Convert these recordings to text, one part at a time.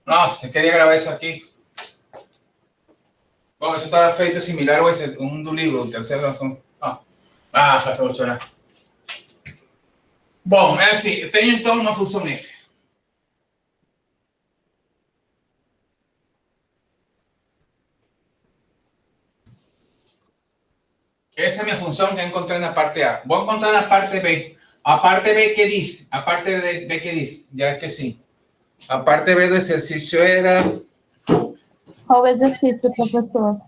No, se quería gravar isso aqui. Bom, isso estava feito similar a esse, do livro, o terceiro. Faz eu chorar. Bom, é assim, eu tenho então uma função f. Essa é a minha função que eu encontrei na parte A. Vou encontrar na parte B. A parte B que diz? A parte B que diz? Já esqueci. A parte B do exercício era... Qual o exercício, professor?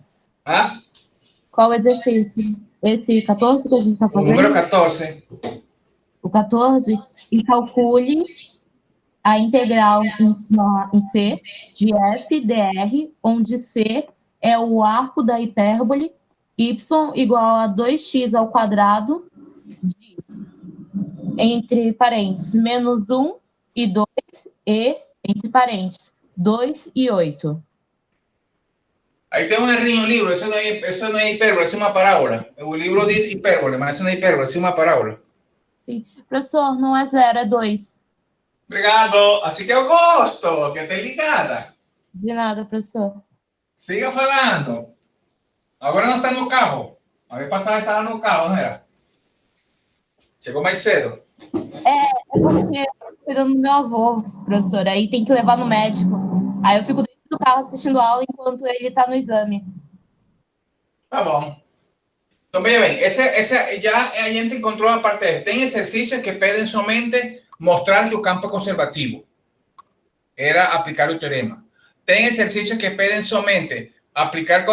Hã? Qual o exercício? Esse 14 que a gente está fazendo? O número 14. O 14? E calcule a integral em C de f dr, onde C é o arco da hipérbole y igual a 2x ao quadrado de, entre parênteses, menos 1 e 2 e, entre parênteses, 2 e 8. Aí tem um errinho no livro, isso não é hipérbole, isso é uma parábola. O livro diz hipérbole, mas isso não é hipérbole, isso é uma parábola. Sim. Professor, não é 0, é 2. Obrigado. Assim que eu gosto, que esteja ligada. De nada, professor. Siga falando. Agora não está no carro. A vez passada estava no carro, não era? Chegou mais cedo. É porque eu tô cuidando do meu avô, professor. Aí tem que levar no médico. Aí eu fico dentro do carro assistindo aula enquanto ele tá no exame. Tá bom. Então, veja bem, já a gente encontrou a parte de... Tem exercícios que pedem somente mostrar que o campo é conservativo. Era aplicar o teorema. Tem exercícios que pedem somente aplicar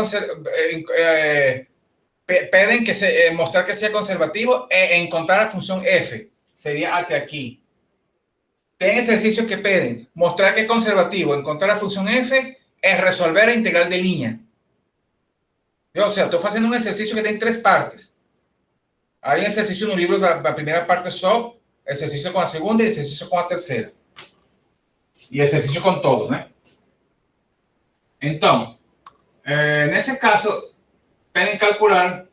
pedem que mostrar que sea conservativo e encontrar a función f. Sería até aquí. Tem ejercicios que piden mostrar que es conservativo, encontrar la función f es resolver la integral de línea. O sea, estoy haciendo un ejercicio que tiene 3 partes. Hay un ejercicio en un libro, la primera parte só, ejercicio con la segunda y ejercicio con la tercera. Y ejercicio con todo, ¿no? Entonces, en ese caso, pueden calcular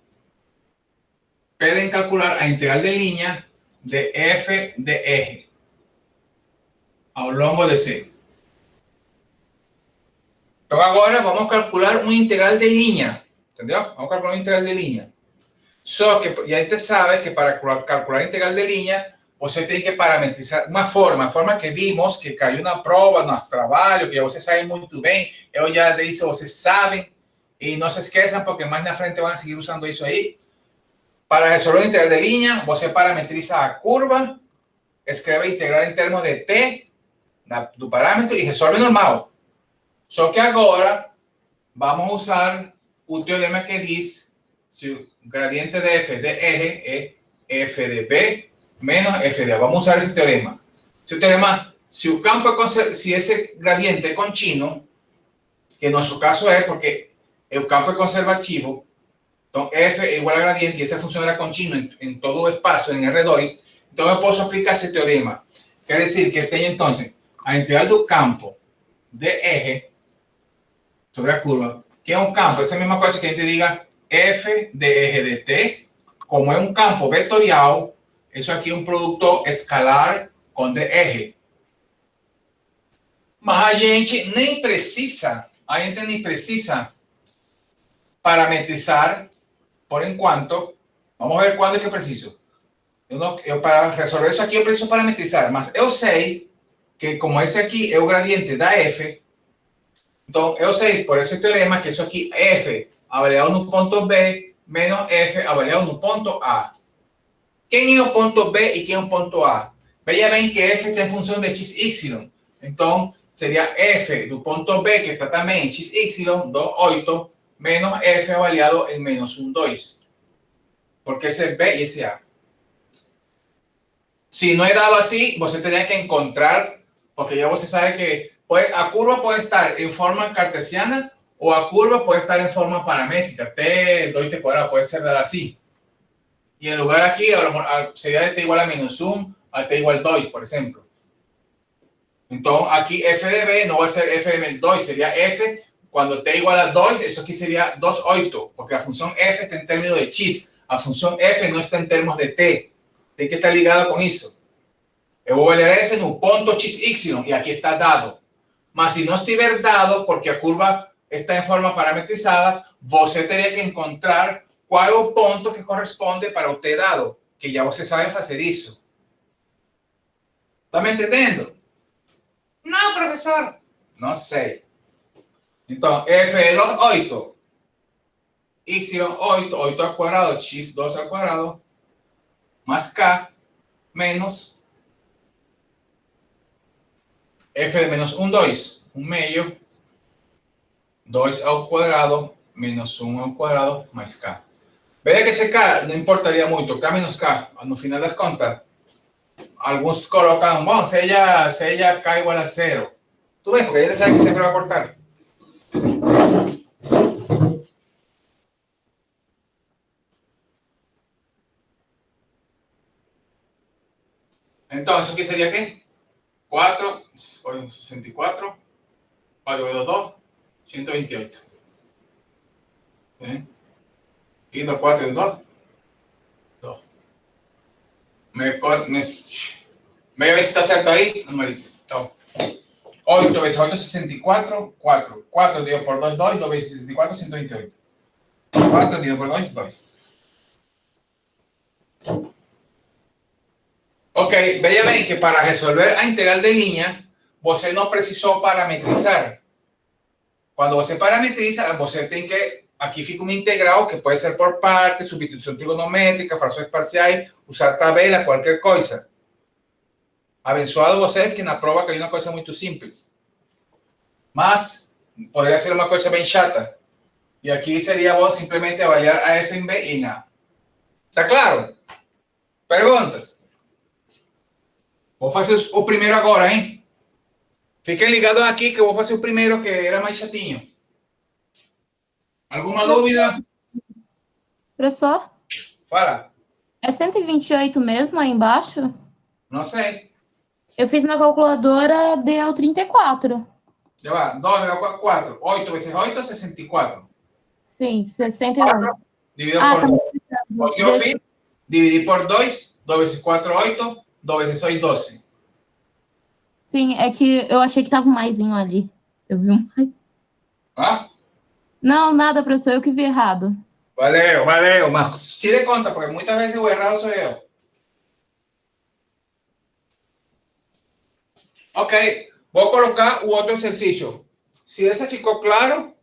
a integral de línea de f de eje ao longo de C. Então, agora vamos calcular uma integral de linha, entendeu? Vamos calcular uma integral de linha. Só que já a gente sabe que para calcular a integral de linha, você tem que parametrizar uma forma, a forma que vimos, que caiu na prova, no trabalho, que vocês sabem muito bem. Eu já disse, vocês sabem, e não se esqueçam, porque mais na frente vão seguir usando isso aí. Para resolver a integral de linha, você parametriza a curva, escreve a integral em termos de t, do parâmetro, e resolve normal. Só que agora, vamos usar o teorema que diz se o gradiente de f de eje é f de b menos f de a. Vamos usar esse teorema. Esse teorema, se o campo se esse gradiente é contínuo, que no nosso caso é porque o campo é conservativo, então f é igual a gradiente e essa função era contínua em todo o espaço, em R2, então eu posso aplicar esse teorema. Quer dizer que tenho, então, a integral do campo de eje sobre a curva, que é um campo, essa é a mesma coisa que a gente diga f de eje de t, como é um campo vetorial, isso aqui é um produto escalar com de eje. Mas a gente nem precisa parametrizar por enquanto. Vamos ver quando é que eu preciso. Para resolver isso aqui eu preciso parametrizar, mas eu sei que como esse aqui é o gradiente da f, então eu sei por esse teorema que isso aqui é f avaliado no ponto B menos f avaliado no ponto A. Quem é o ponto B e quem é o ponto A? Veja bem que f tem função de xy, então seria f do ponto B, que está também em xy, 8, menos f avaliado em menos 1, 2. Porque esse é B e esse é A. Se não é dado assim, você teria que encontrar, porque já você sabe que a curva pode estar em forma cartesiana ou a curva pode estar em forma paramétrica. T, 2t cuadrado, pode ser dada assim. E em lugar aqui, seria de t igual a menos 1 a t igual a 2, por exemplo. Então, aqui f de b não vai ser f de menos 2, seria f, quando t igual a 2, isso aqui seria 2, 8, porque a função f está em termos de x, a função f não está em termos de t. Tem que estar ligada com isso. Eu vou avaliar f no ponto xy, e aqui está dado. Mas se não estiver dado, porque a curva está em forma parametrizada, você teria que encontrar qual é o ponto que corresponde para o t dado, que já você sabe fazer isso. Está me entendendo? Não, professor. Não sei. Então, f de 8, y8, 8 al cuadrado, x2 al cuadrado, más k, menos f de menos 1, 2, 1 meio, 2 ao quadrado, menos 1 ao quadrado, mais k. Veja que esse k não importaria muito, k menos k, no final das contas, alguns colocam, bom, seja k igual a 0. Tudo bem, porque ele sabe que sempre vai cortar. Então, isso aqui seria quê? 4, 64, 4 vezes 2, 128. ¿Sí? Y 2, 4 y 2, 2. Me voy a ver si está certo ahí, numerito. Então, 8 vezes 8, 64, 4. 4 dividido por 2, 2, 2 vezes 64, 128. 4 dividido por 2, 2. Ok, veja bem que para resolver a integral de linha, você não precisou parametrizar. Quando você parametriza, você tem que... Aqui fica uma integral que pode ser por parte, substituição trigonométrica, frações parciais, usar tabela, qualquer coisa. Abençoado vocês que na prova caiu uma coisa muito simples. Mas poderia ser uma coisa bem chata. E aqui seria bom simplesmente avaliar a f em b e em a. Está claro? Perguntas? Vou fazer o primeiro agora, hein? Fiquem ligados aqui que eu vou fazer o primeiro que era mais chatinho. Alguma dúvida? Professor, Fala. é 128 mesmo aí embaixo? Não sei. Eu fiz na calculadora, deu 34. Já vai. 2 vezes 4. 8 vezes 8, 64. Sim, 68. Dividido Ah, por tá 2. mostrando. O que eu fiz? Dividi por 2. 2 vezes 4, 8. 2 vezes 6, 12. Sim, é que eu achei que tava um maisinho ali. Eu vi um mais. Ah? Não, nada, professor, eu que vi errado. Valeu, valeu. Mas tire conta, porque muitas vezes o errado sou eu. Ok. Vou colocar o outro exercício. Se esse ficou claro,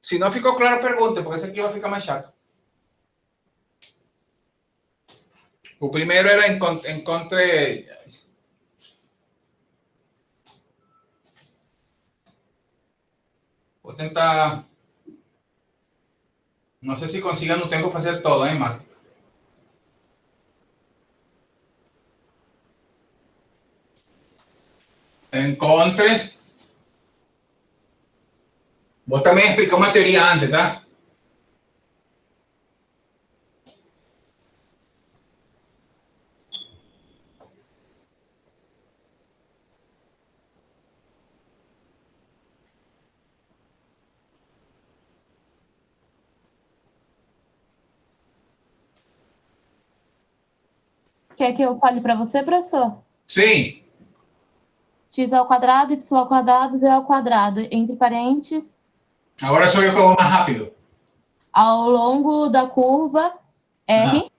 se não ficou claro, pergunte, porque esse aqui vai ficar mais chato. O primeiro era encontre... Vou tentar... Não sei se consiga no tempo fazer todo, hein, mas... Encontre... Vou também explicar uma teoria antes, tá? Quer que eu fale para você, professor? Sim. X ao quadrado, y ao quadrado, z ao quadrado. Entre parênteses, Agora sou eu que vou mais rápido. ao longo da curva R,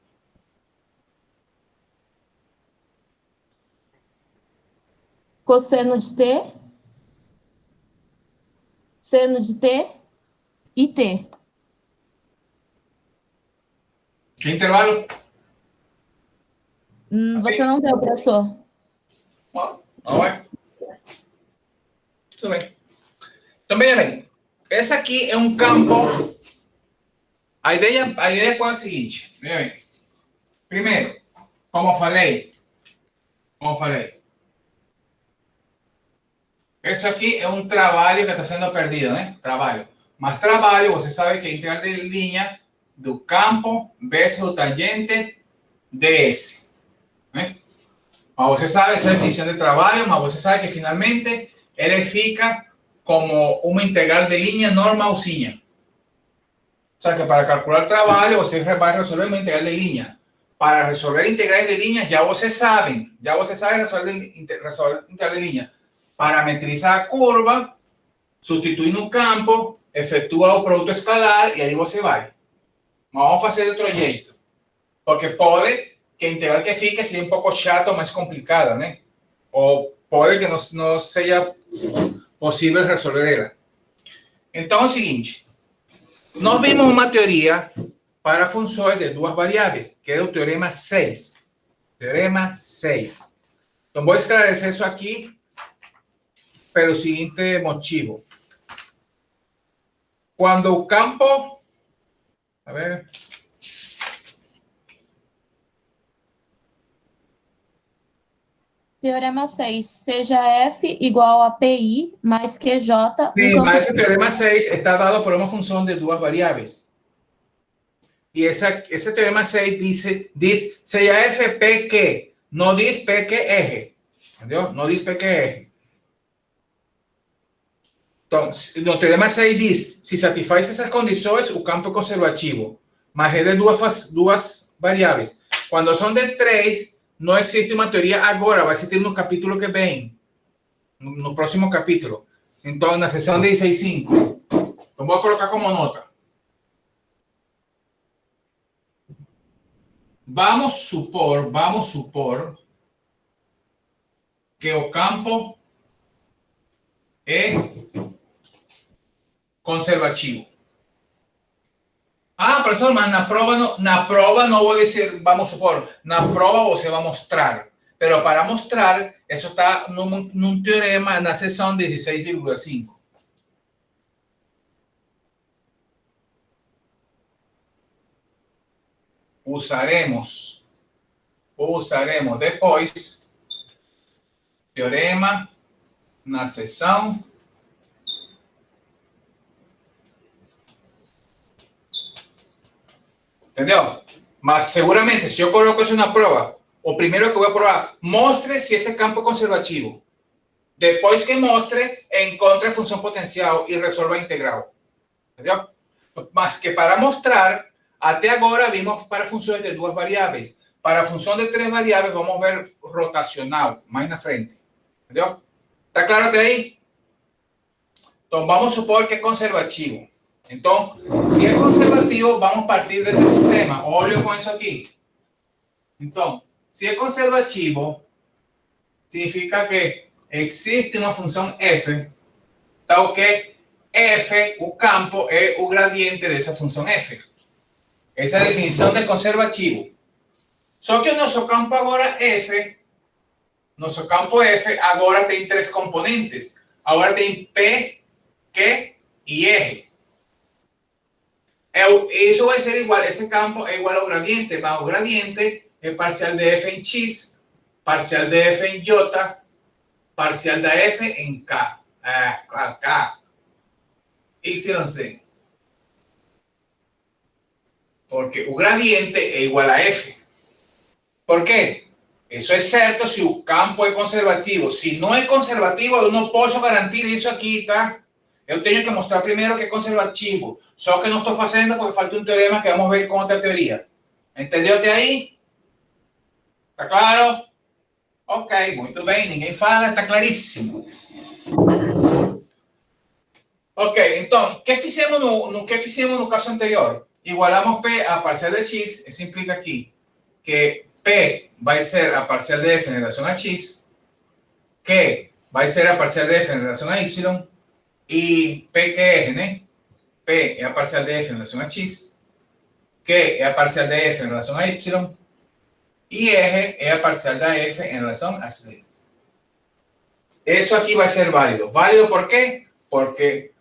cosseno de t, seno de t e t. Que intervalo? Você não deu, professor. Bom, vamos lá. Tudo bem. Então, veja bem. Esse aqui é um campo... A ideia é qual é a seguinte. Veja bem. Primeiro, como eu falei, isso aqui é um trabalho que está sendo perdido, né? Trabalho. Mas trabalho, você sabe que é a integral de linha do campo vezes o tangente ds. Né? Mas você sabe essa definição de trabalho, mas você sabe que finalmente ele fica como uma integral de linha normalzinha. O sea que para calcular trabalho, você vai resolver uma integral de linha. Para resolver integrais de linha, já vocês sabem resolver integral de linha. parametrizar a curva, sustituir un campo, efectúa o produto escalar e aí você vai. Mas vamos fazer de outro jeito. Porque pode que a integral que fique seja um pouco chata ou mais complicada, né? Ou pode que não seja possível resolver ela. Então é o seguinte. Nós vimos uma teoria para funções de duas variáveis, que é o teorema 6. Teorema 6. Então vou esclarecer isso aqui pelo seguinte motivo. Quando o campo... A ver... Teorema 6. Seja F igual a PI mais QJ... Sim, mas esse teorema 6 está dado por uma função de duas variáveis. E esse teorema 6 diz seja F P que, não diz P que R. Entendeu? Não diz P que R. Então, no teorema 6 diz, se satisfaz essas condições, o campo é conservativo. Mas é de duas variáveis. Quando são de 3, não existe uma teoria agora, vai existir no capítulo que vem. No próximo capítulo. Então, na seção 16.5. Então, vou colocar como nota. Vamos supor que o campo é conservativo. Ah, professor, mas na prova não vou dizer, vamos supor, na prova você vai mostrar. Pero para mostrar, isso está num teorema na seção 16.5. Usaremos depois teorema na seção entendeu? Mas seguramente, se eu coloco isso na prova, o primeiro que eu vou provar, mostre se esse campo é conservativo. Depois que mostre, encontre a função potencial e resolva a integral. Entendeu? Mas que para mostrar, até agora vimos para funções de duas variáveis. Para a função de 3 variáveis, vamos ver rotacional, mais na frente. Entendeu? Está claro até aí? Então, vamos supor que é conservativo. Então, se é conservativo, vamos partir deste sistema. Olha com isso aqui. Então, se é conservativo, significa que existe uma função f, tal que f, o campo, é o gradiente dessa função f. Essa é a definição de conservativo. Só que o nosso campo agora f, agora tem 3 componentes. Agora tem P, Q e R. Isso vai ser igual, esse campo é igual ao gradiente, mas o gradiente é parcial de f em x, parcial de f em j, parcial da f em k. K. Y. Porque o gradiente é igual a f. Por quê? Isso é certo se o campo é conservativo. Se não é conservativo, eu não posso garantir isso aqui, tá? Eu tenho que mostrar primeiro que é conservativo. Só que não estou fazendo porque falta um teorema que vamos ver com outra teoria. Entendeu até aí? Tá claro? Ok, muito bem. Ninguém fala, está claríssimo. Ok, então, o que fizemos no caso anterior? Igualamos P a parcial de x. Isso implica aqui que P vai ser a parcial de f em relação a x, Q vai ser a parcial de f em relação a y, e P que é R, né? P é a parcial de f em relação a x, Q é a parcial de f em relação a y, e R é a parcial da f em relação a z. Isso aqui vai ser válido. Válido por quê? Porque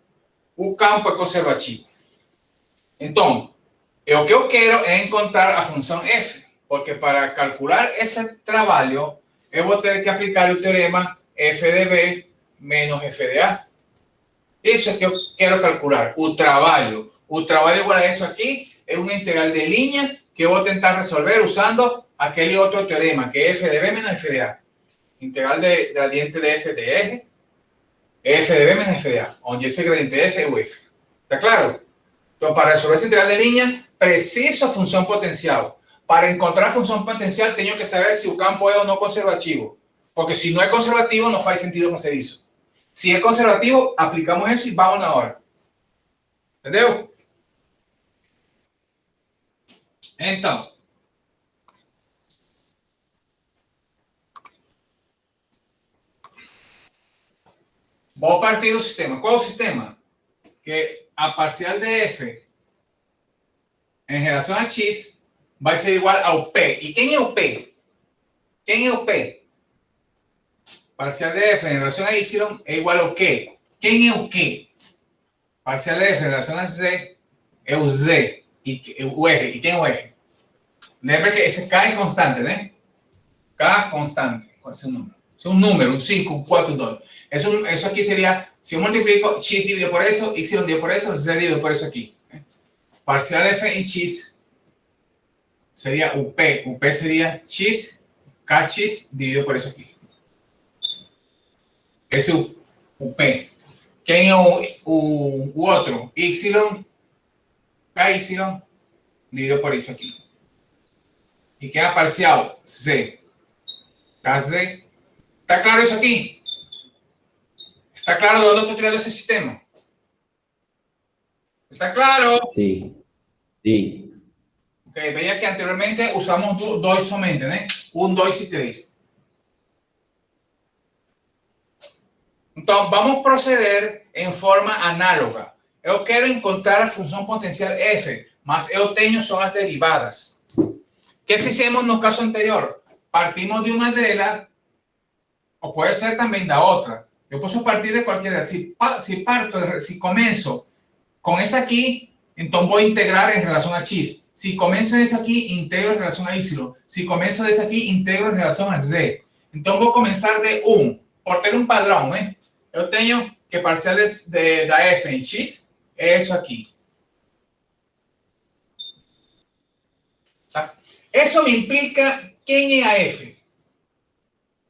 o campo é conservativo. Então, o que eu quero é encontrar a função f, porque para calcular esse trabalho, eu vou ter que aplicar o teorema f de b menos f de a. Isso é que eu quero calcular, o trabalho. O trabalho igual a isso aqui é uma integral de linha que eu vou tentar resolver usando aquele outro teorema, que é f de b menos f de a. Integral de gradiente de f de r, f de b menos f de a, onde esse gradiente de f é o f. ¿Está claro? Então, para resolver essa integral de linha, preciso a função potencial. Para encontrar a função potencial, tenho que saber se o campo é ou não conservativo. Porque se não é conservativo, não faz sentido fazer isso. Si es conservativo, aplicamos eso y vamos ahora. ¿Entendeu? Então, vou partir do sistema. Qual é o sistema? Que a parcial de f em relação a x vai ser igual ao p. E quem é o p? Quem é o p? Parcial de f em relação a y é igual ao quê? Quem é o quê? Parcial de f em relação a z é o z. E o r. E quem é o r? Lembra que esse k é constante, né? K constante. Qual é o número? Es un número, un 5, un 4, 2. Eso aquí sería, si yo multiplico x dividido por eso, y dividido por eso, z dividido por eso aquí. Parcial f en x sería up. Up sería x, kx dividido por eso aquí. Ese up. ¿Quién es el otro? Y, ky dividido por eso aquí. ¿Y qué es parcial? Z. Kz. ¿Está claro eso aquí? ¿Está claro de dónde estoy tirando ese sistema? ¿Está claro? Sí. Sí. Ok, veía que anteriormente usamos dois somente, ¿no? 1, 2 y 3. Entonces, vamos a proceder en forma análoga. Yo quiero encontrar la función potencial f, mas yo tengo son las derivadas. ¿Qué hicimos en el caso anterior? Partimos de una de ellas, o puede ser también de otra. Yo puedo partir de cualquiera. Si comienzo con esa aquí, entonces voy a integrar en relación a x. Si comienzo de esa aquí, integro en relación a y. Si comienzo de esa aquí, integro en relación a z. Entonces voy a comenzar de 1. Por tener un padrón, yo tengo que parciales de f en x es eso aquí. ¿Tá? Eso me implica quién es a f.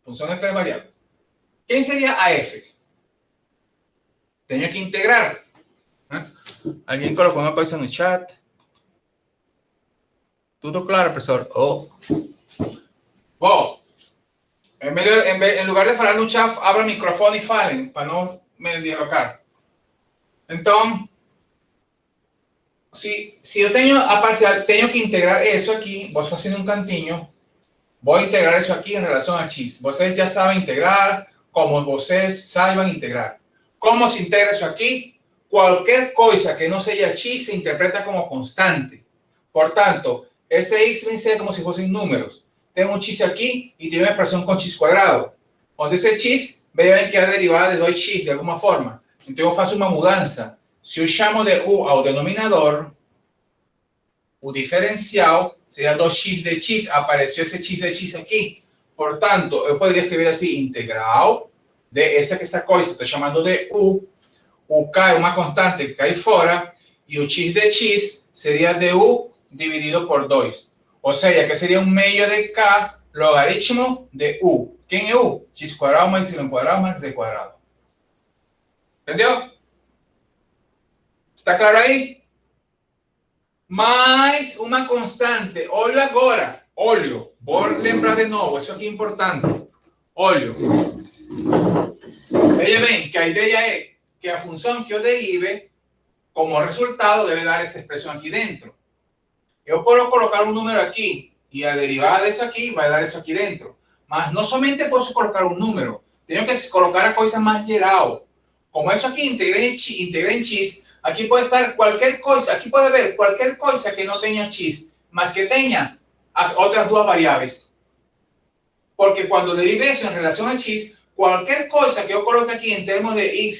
Función de tres variables. ¿Quién sería AF? Tengo que integrar. ¿Alguien colocó una cosa en el chat? ¿Todo claro, profesor? Oh. Bom, en lugar de falar no chat, abra el micrófono y falen para no me dialogar. Entonces, si yo tengo a parcial, tengo que integrar eso aquí. Voy haciendo un cantinho. Voy a integrar eso aquí en relación a x. Ustedes ya saben integrar, como ustedes saben integrar. ¿Cómo se integra eso aquí? Cualquier cosa que no sea x se interpreta como constante. Por tanto, ese x me dice como si fuesen números. Tengo un x aquí y tengo una expresión con x cuadrado. Donde ese x, vean que es derivada de 2x de alguna forma. Entonces yo hago una mudanza. Si yo llamo de u al denominador, o diferencial sería 2x de x, apareció ese x de x aquí. Por tanto, yo podría escribir así, integral de esa que esta cosa estoy llamando de u. U k es una constante que cae fuera, y el x de x sería de u dividido por 2. O sea, que sería un medio de k logaritmo de u. ¿Quién es u? X cuadrado más y cuadrado más z cuadrado. ¿Entendió? ¿Está claro ahí? Mais uma constante. Olha agora. Olho. Vou lembrar de novo. Isso aqui é importante. Olho. Veja bem que a ideia é que a função que eu derive, como resultado, deve dar essa expressão aqui dentro. Eu posso colocar um número aqui e a derivada disso aqui vai dar isso aqui dentro. Mas não somente posso colocar um número. Tenho que colocar a coisa mais geral. Como isso aqui integrei em x, aquí puede estar cualquier cosa, aquí puede haber cualquier cosa que no tenga x, más que tenga las otras dos variables. Porque cuando derive eso en relación a x, cualquier cosa que yo coloque aquí en términos de y,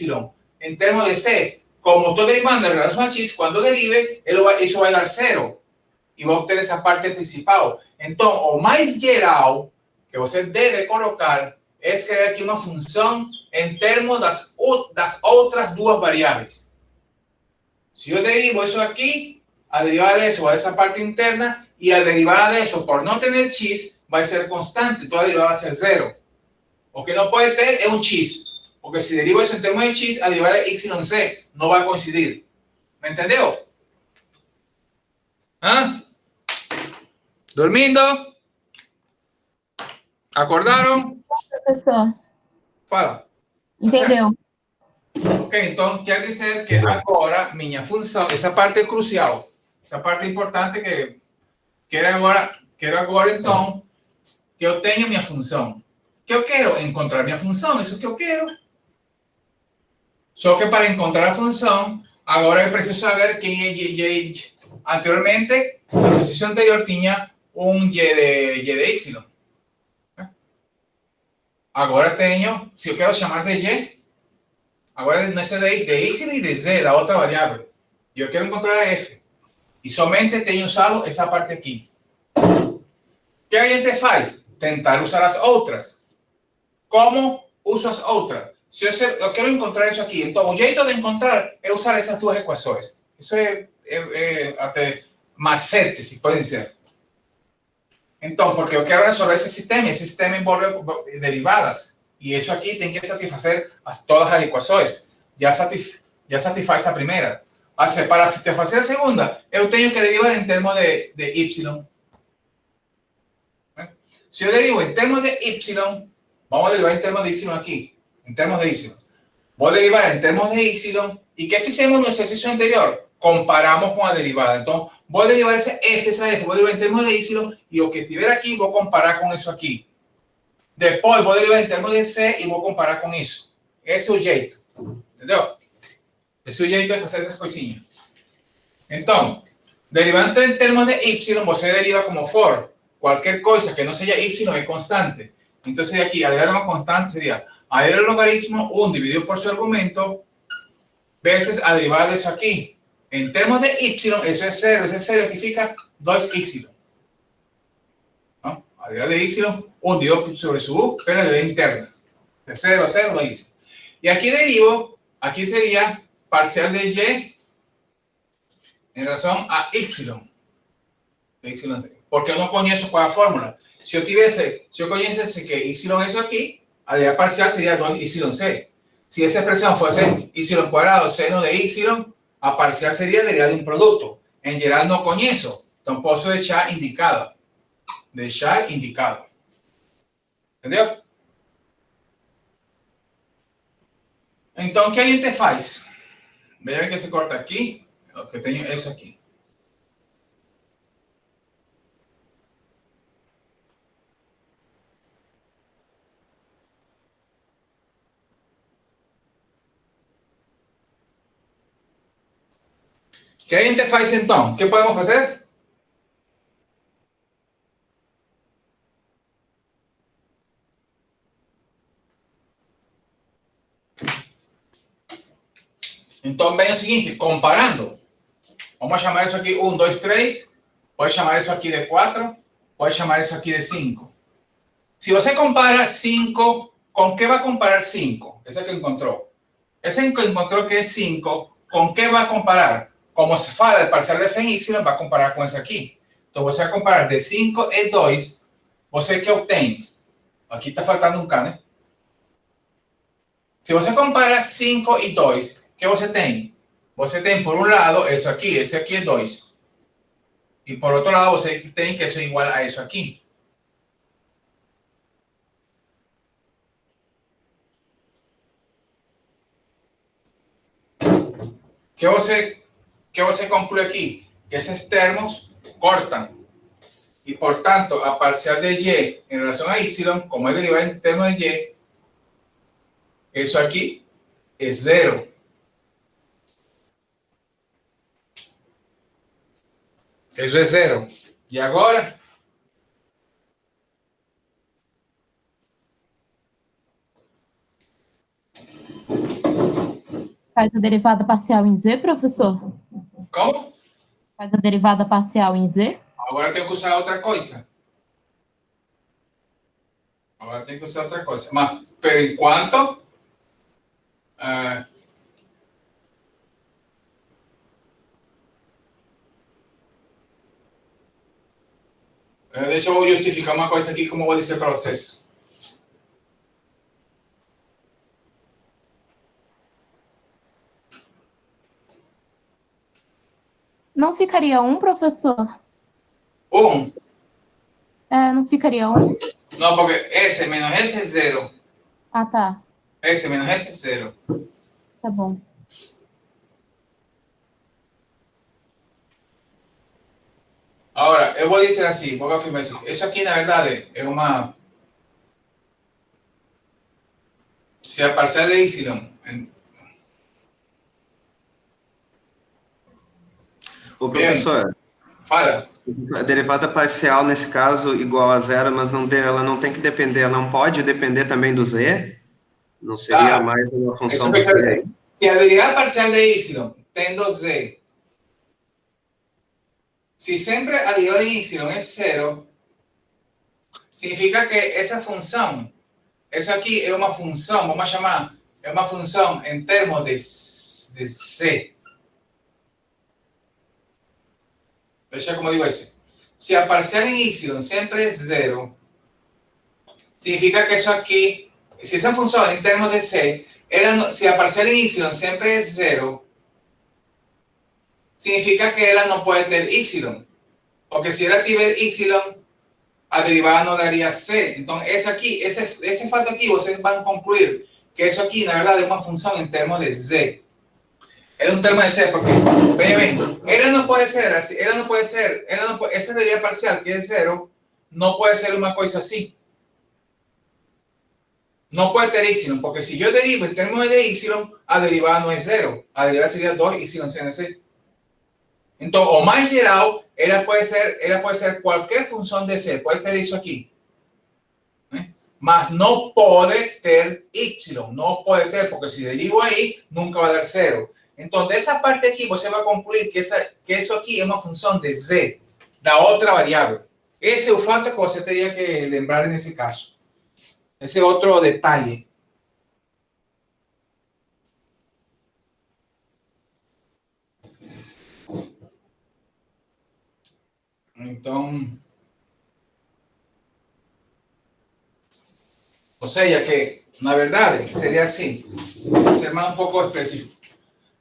en términos de z, como estoy derivando en relación a x, cuando derive, eso va a dar 0. Y va a obtener esa parte principal. Entonces, o más geral que usted debe colocar es crear aquí una función en términos de las otras dos variables. Si yo derivo eso aquí, a derivada de eso va a esa parte interna, y a derivada de eso, por no tener x, va a ser constante, toda derivada va a ser 0. Lo que no puede tener es un x, porque si derivo eso en términos de x, a derivada de x y z, no va a coincidir. ¿Me entendió? ¿Ah? ¿Dormindo? ¿Acordaron? Professor, Fala. entendeu? Ok, então quer dizer que agora minha função, essa parte é crucial, essa parte é importante que quero agora então que eu tenho minha função. Que eu quero encontrar minha função, isso que eu quero. Só que para encontrar a função, agora eu preciso saber quem é y. Anteriormente, no exercício anterior tinha um y de y. Agora tenho, se eu quero chamar de y, agora não é de y e de z, da outra variável. Eu quero encontrar a f. E somente tenho usado essa parte aqui. O que a gente faz? Tentar usar as outras. Como uso as outras? Se eu quero encontrar isso aqui, então o jeito de encontrar é usar essas duas equações. Isso é até macete, se pode dizer. Então, porque eu quero resolver esse sistema envolve derivadas, e isso aqui tem que satisfazer todas as equações. Já satisfaz a primeira. Para satisfazer a segunda, eu tenho que derivar em termos de y. Se eu derivo em termos de y, vamos a derivar em termos de y aqui. Em termos de y. Vou derivar em termos de y. E o que fizemos no exercício anterior? Comparamos com a derivada. Então, vou derivar essa f, vou derivar em termos de y, e o que tiver aqui, vou comparar com isso aqui. Depois, vou derivar em termos de c e vou comparar com isso. Esse é o jeito. Entendeu? Esse é o jeito de fazer essas coisinhas. Então, derivando em termos de y, você deriva como for. Qualquer coisa que não seja y é constante. Então, aqui, a derivada constante seria a del logaritmo 1 dividido por su argumento veces a derivada de eso aquí. En términos de y, eso es 0. Ese 0 significa 2y. ¿No? A derivada de y, 1 dividido sobre su u, pero de interna. De 0 a 0, 2y. Y aquí derivo, aquí sería parcial de y en relación a y. Porque yo no conozco cuál es la fórmula. Si yo conociese que y eso aquí, a derivada parcial sería 2yc. Si esa expresión fuese y cuadrado seno de y, a parcial sería derivada de un producto. En general no con eso. Entonces puedo deixar indicado. ¿Entendeu? Entonces, ¿qué a gente faz? Vean que se corta aquí. Que tengo eso aquí. O que a gente faz então? O que podemos fazer? Então, vem o seguinte, comparando. Vamos chamar isso aqui 1, 2, 3. Pode chamar isso aqui de 4. Pode chamar isso aqui de 5. Se você compara 5, ¿con qué va a comparar 5? Ese que encontró. Ese que encontró que es 5, ¿con qué va a comparar? Como se fala del parcial de f en y, va a comparar com esse aqui. Então, você vai comparar de 5 e 2. Você que obtém? Aqui está faltando um k, né? Se você compara 5 e 2, o que você tem? Você tem, por um lado, isso aqui. Esse aqui é 2. E, por outro lado, você tem que isso é igual a isso aqui. O que você conclui aqui? Que esses termos cortam. Y por tanto, a parcial de y en relación a y, como es derivada en términos de y, eso aquí es 0. Eso es 0. Y ahora, Faz a derivada parcial em z, professor? ¿cómo? Faz a derivada parcial em z? Agora tenho que usar outra coisa. Mas, por enquanto, deixa eu justificar uma coisa aqui, como eu vou dizer para vocês. Não ficaria 1, professor? 1. Não ficaria 1? Não, porque S menos S é 0. Ah, tá. S menos S é 0. Tá bom. Ahora, eu vou dizer assim, vou afirmar assim, isso aqui na verdade é uma... Se a parcela de Y... Ô, professor, Fala. a derivada parcial, nesse caso, igual a zero, mas não ela não tem que depender, ela não pode depender também do z? Não seria mais uma função do z? Se a derivada parcial de Y tendo z, si sempre a derivada de Y es cero, significa que esa función, eso aquí es una función, vamos a llamar, es una función en términos de z. Veja como digo eso. Si a parcial en Y siempre es cero, significa que eso aquí, si esa función en términos de z, si a parcial en Y siempre es cero, significa que ella no puede tener Y. Porque si ella tiene Y, a derivada no daría C. Entonces, es aquí, ese facto aquí, ustedes van a concluir que eso aquí, la verdad, es una función en términos de Z. Es un término de Z, porque, ven, ella no puede ser así, esa derivada parcial, que es cero, no puede ser una cosa así. No puede tener Y, porque si yo derivo en términos de Y, a derivada no es cero, a derivada sería 2Y sin C. Entonces, o más general, ella puede ser cualquier función de C, puede tener eso aquí. Mas no puede tener Y, no puede tener, porque si derivo ahí, nunca va a dar cero. Entonces, esa parte aquí, você va a concluir que eso aquí es una función de Z, da otra variable. Ese es el facto que você tenía que lembrar en ese caso. Ese otro detalle. Então, ou seja, que, na verdade, seria assim, ser mais um pouco específico.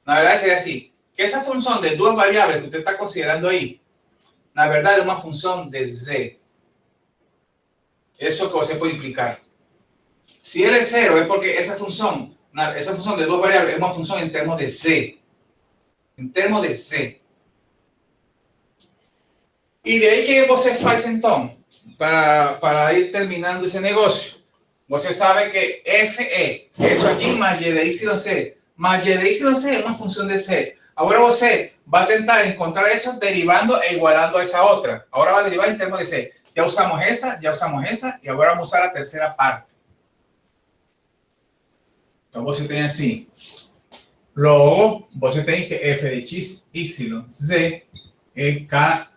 Na verdade, seria assim, que essa função de duas variáveis que você está considerando aí, na verdade, é uma função de Z. Isso que você pode implicar. Se ele é zero, é porque essa função de duas variáveis é uma função em termos de Z. Em termos de Z. E daí que você faz, então, para ir terminando esse negócio. Você sabe que F é isso aqui mais G de YC. Mas G de YC é uma função de C. Agora você vai tentar encontrar isso derivando e igualando a essa outra. Agora vai derivar em termos de C. Já usamos essa e agora vamos usar a terceira parte. Então você tem assim. Logo, você tem que F de X, Y, Z é K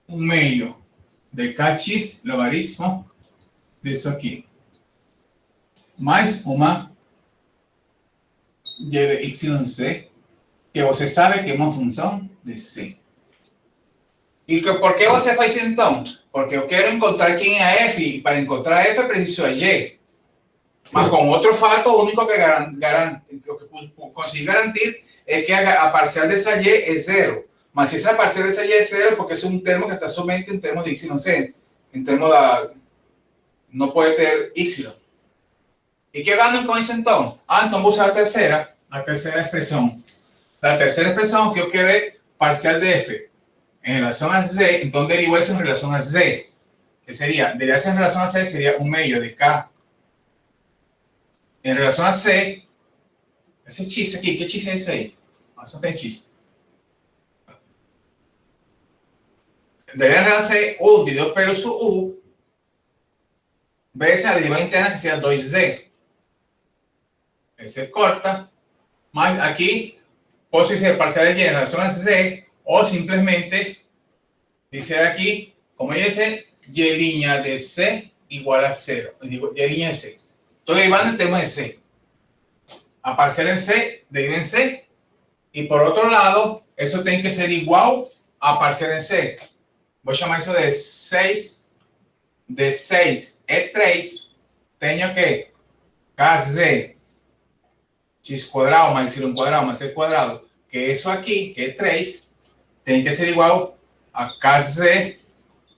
un medio de kx logaritmo disso aqui, mais uma g de yc, que você sabe que é uma função de c. E por que você faz isso então? Porque eu quero encontrar quem é a f, e para encontrar f preciso a g. Mas com outro fato, o único que consigo garantir é que a parcial dessa g é zero. Mas si esa parcial de esa y es cero, porque es un termo que está solamente en términos de y, en términos de... no puede tener y. ¿Y qué gano con eso entonces? Entonces voy a usar la tercera expresión. La tercera expresión que yo quiero es parcial de f en relación a z, entonces derivo eso en relación a z. Que sería, derivarse en relación a c sería un medio de k. En relación a c, ese chiste aquí, ¿qué chiste es ese ahí? Eso no tiene chiste. Debería darse 1 dividido pelo su u veces a la derivada interna que sea 2z. Ese corta, más aquí puedo decir parcial de y en relación a z, o simplemente dice aquí, como dice, y línea de c igual a 0. Digo, y línea de c. Estoy derivando el tema de c. A parcial en c, deriva en c. Y por otro lado, eso tiene que ser igual a parcial en c. Voy a llamar eso de 6. De 6 es 3. Tengo que kz x cuadrado más y cuadrado más c cuadrado, que eso aquí, que es 3, tiene que ser igual a kz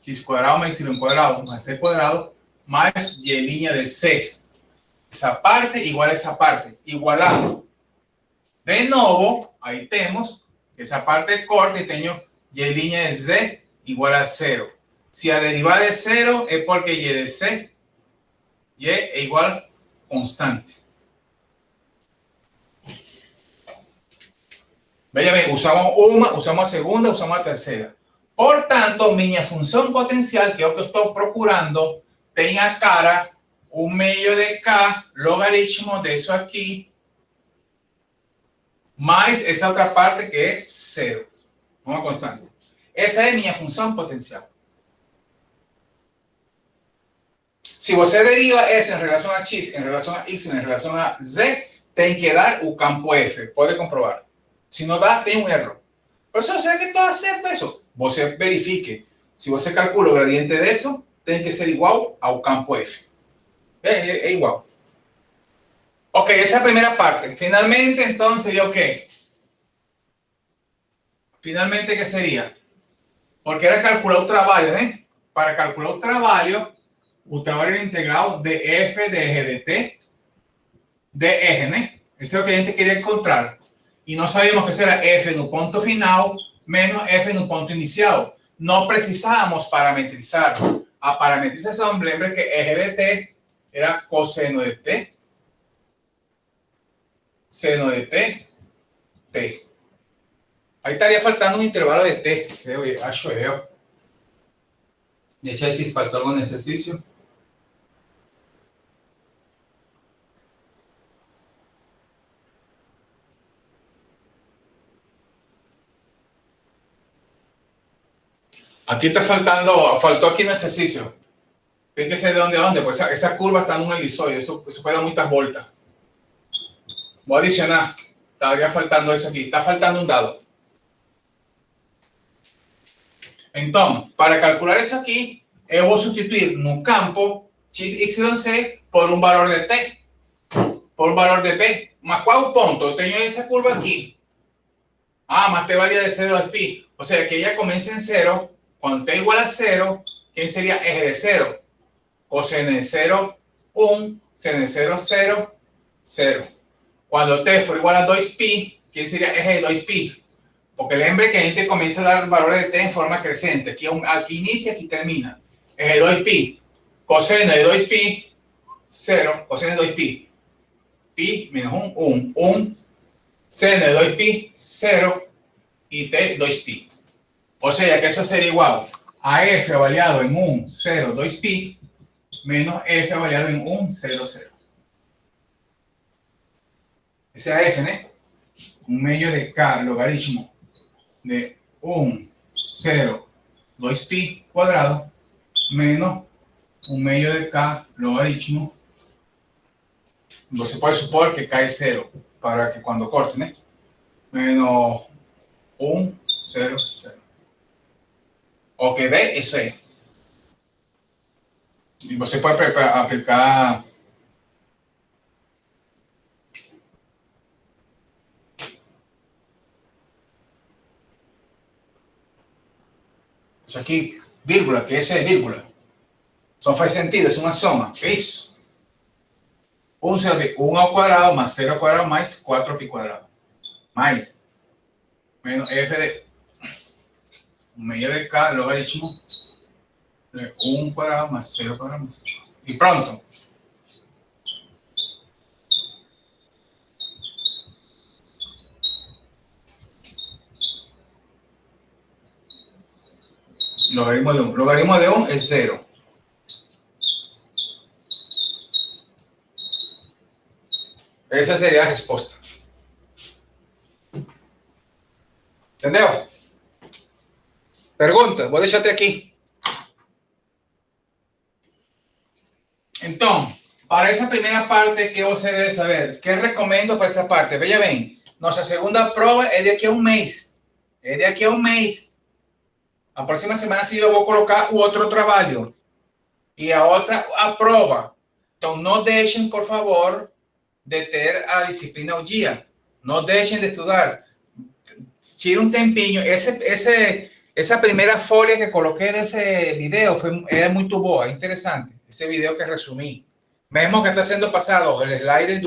x cuadrado más y cuadrado más c cuadrado más y línea de c. essa parte igual a essa parte. Igualamos. De novo, aí temos essa parte corta e tenho y' de z igual a 0. Se a derivada é 0, é porque y de c, y é igual constante. Veja bem, usamos uma, usamos a segunda, usamos a terceira. Portanto, minha função potencial, que é o que eu estou procurando, tem a cara 1/2 de k logaritmo disso aqui, mais essa outra parte que é 0. Uma constante. Essa é minha função potencial. Se você deriva S em relação a X, em relação a Y, em relação a Z, tem que dar o campo F. Pode comprovar. Se não dá, tem um erro. Professor, será que está certo isso? Você verifique. Se você calcula o gradiente disso, tem que ser igual ao campo F. É igual. Ok, essa é a primeira parte. Finalmente, então, seria o quê? Finalmente, que seria? Porque era calcular o trabalho, né? Para calcular o trabalho era integral de f de r de t de r, né? Isso é o que a gente queria encontrar. E nós sabíamos que isso era f no ponto final menos f no ponto inicial. Não precisávamos parametrizar. A parametrização, lembra que r de t era cosseno de t, seno de t, t. Aí estaria faltando um intervalo de t, acho eu. Deixa eu ver se faltou algum exercício. Aqui está faltando, faltou aqui no exercício. Tem que ser de onde a onde, pues essa curva está num elipsoide, isso pode dar muitas voltas. Vou adicionar, estaria faltando isso aqui, está faltando um dado. Então, para calcular isso aqui, eu vou substituir no campo x, y, z por um valor de t, por um valor de p. Mas qual o ponto? Eu tenho essa curva aqui. Ah, mas t valia de 0 a pi. Ou seja, que ela começa em 0. Quando t igual a 0, quem seria r de 0? Coseno de 0, 1. Seno de 0, 0, 0. Quando t for igual a 2pi, quem seria r de 2pi? Porque lembre que a gente comienza a dar valores de t en forma creciente. Aquí inicia, aquí termina. Es de 2pi. Coseno de 2pi, 0. Coseno de 2pi. Pi menos 1, 1. Seno de 2pi, 0. Y t, 2pi. O sea que eso sería igual a f avaliado en 1, 0, 2pi, menos f avaliado en 1, 0, 0. Ese es f, ¿no? 1/2 de k logaritmo de 1, 0, 2pi cuadrado menos 1/2 de k logaritmo. Você pode supor que k es 0 para que cuando corte, ¿no? Menos 1, 0, 0. O que dê isso aí. E você pode aplicar isso aqui, vírgula, que esse é vírgula. Só faz sentido, é uma soma. É isso. 1 ao quadrado mais 0 ao quadrado mais 4pi quadrado. Mais menos f de 1/2 de k logaritmo de 1 quadrado más 0 quadrado más. Y pronto. Logaritmo de 1. Logaritmo de 1 es 0. Esa sería la respuesta. ¿Entendeu? Pergunta, vou deixar até aqui. Então, para essa primeira parte que você deve saber, que recomendo para essa parte? Veja bem, nossa segunda prova é daqui a um mês. É daqui a um mês. A próxima semana sim eu vou colocar o outro trabalho. E a outra, a prova. Então, não deixem, por favor, de ter a disciplina ao dia. Não deixem de estudar. Tire um tempinho. Essa primeira folha que coloquei desse video era muito boa, interessante. Esse video que resumi. Mesmo que está sendo passado o slide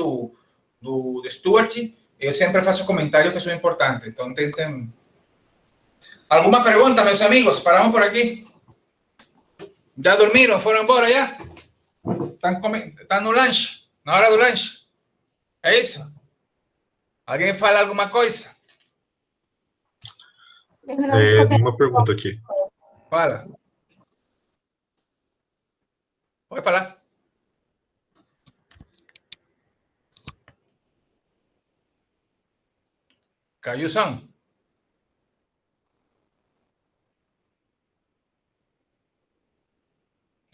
do Stuart, eu sempre faço comentários que são importantes. Então, tentem... ¿Alguma pergunta, meus amigos? Paramos por aqui. Já dormiram? Foram embora já? Estão no lanche? Na hora do lanche? É isso? Alguém fala alguma coisa? Tem uma pergunta aqui. Fala. Pode falar. Caiu o som.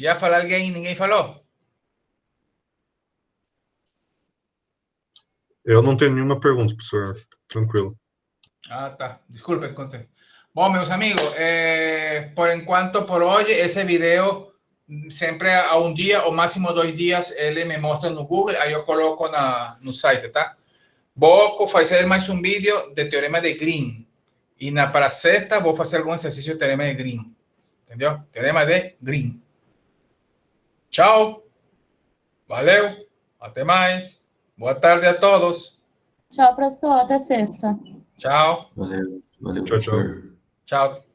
Já falou alguém e ninguém falou? Eu não tenho nenhuma pergunta, professor. Tranquilo. Ah, tá. Disculpe, contei. Bom, meus amigos, por enquanto, por hoje, esse vídeo, sempre a um dia, ou máximo 2 dias, ele me mostra no Google, aí eu coloco no site, tá? Vou fazer mais um vídeo de teorema de Green. E para sexta, vou fazer algum exercício de teorema de Green. Entendeu? Teorema de Green. Tchau. Valeu. Até mais. Boa tarde a todos. Tchau, professor. Até sexta. Tchau. Valeu, Tchau, tchau. professor. Tchau.